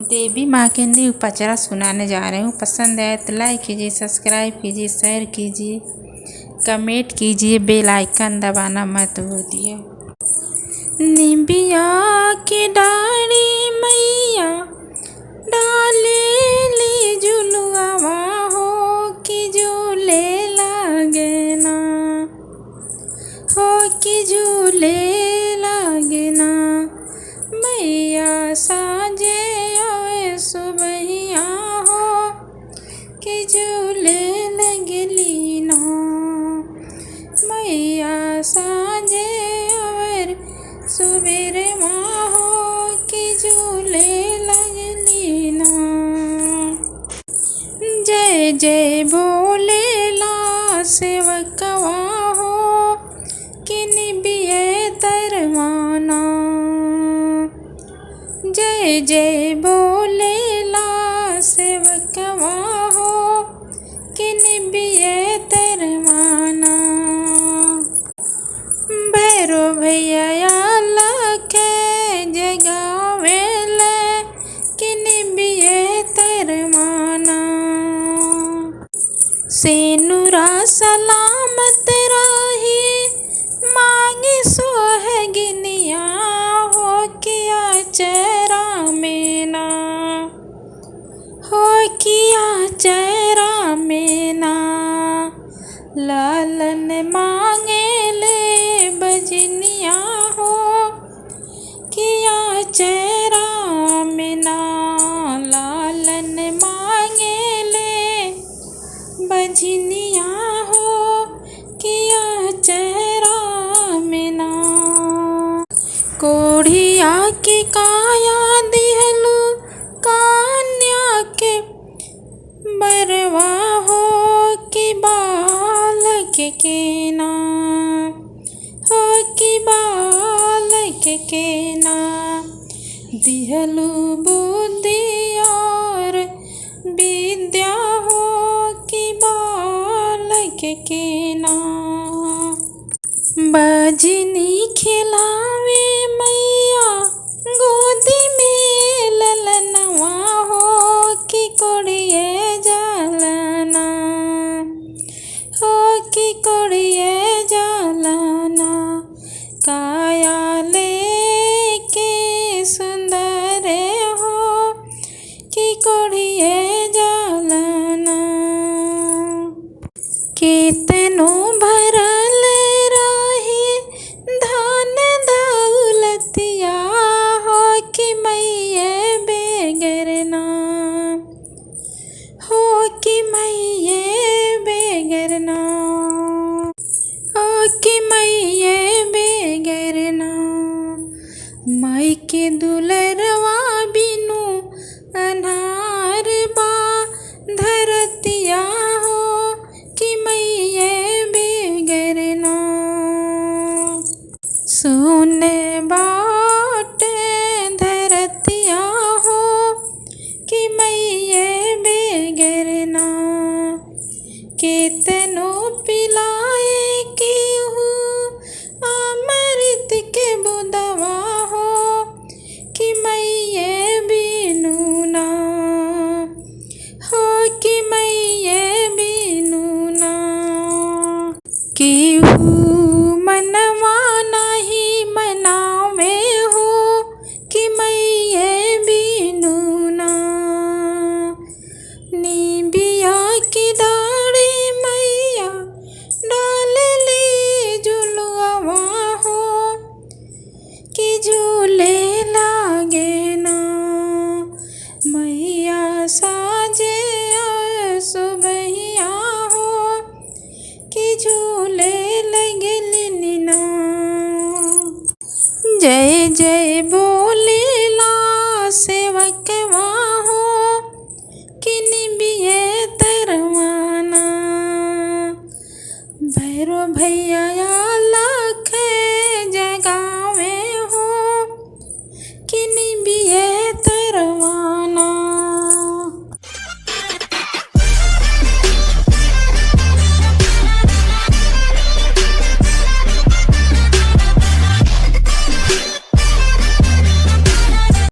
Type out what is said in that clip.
देवी माँ के न्यू पचरा सुनाने जा रही हूँ। पसंद आए तो लाइक कीजिए, सब्सक्राइब कीजिए, शेयर कीजिए, कमेंट कीजिए, बेल आइकन दबाना मत भूलिए। निबिया की डाली मैया डाले ली झुलुआवा हो कि झूले लागे ना, हो कि झूले लागे ना। मैया साजे सुबहिया हो कि झूले लगली ना। मैया साजे और सुबेरे माँ हो कि झूले लगली ना। जय जय बोलेला सेवकवा हो कि निबिये तरवाना। जय जय बोलेला सेवकवा हो कि निबिये तरवाना। भैरो भैया लखे जगावेले कि निबिये तरवाना। सेनुरा सलामत रही मांगे सोहगिनिया हो किया चेरा में ना, हो किया चेरा में ना। लालन मांगे ले बजनिया हो किया चेरा में ना। लालन मांगे ले बजनिया हो किया चेरा में ना। कोढ़िया की काया दिहलु कन्या के बरवा हो कि बालक के ना, हो कि बालक के ना। दिहलु बुद्धि और विद्या हो कि बालक के ना। बजनी खिलावे मैया गोदी में ललनवा हो कि कोड़िए जलना, हो कि कोड़िए जलना। काया लेके सुंदर हो कि कोड़िए जलना। कितनो भरल धन दौलतिया हो कि मैये बेगरना, हो कि मैये बेगरना, हो कि मैये बेगरना। माई के दुलरवा बिनु अनार बा धरतिया हो कि मैये बेगरना। सुने बाटे धरतिया हो कि मैये बेगरना। कितनो पिलाए केहू अमृत के बुदवा हो कि मैये बिनु ना, हो कि मैये बिनु ना। केहू मनवा नहीं मनावे हो कि मैये बिनु ना। निबिया की दाढ़ी मैया डालली झुलुआवा हो कि झूले लागे ना। मैया साजे सुबहिया हो कि झूले लगली ना। जय जय बोलेला सेवक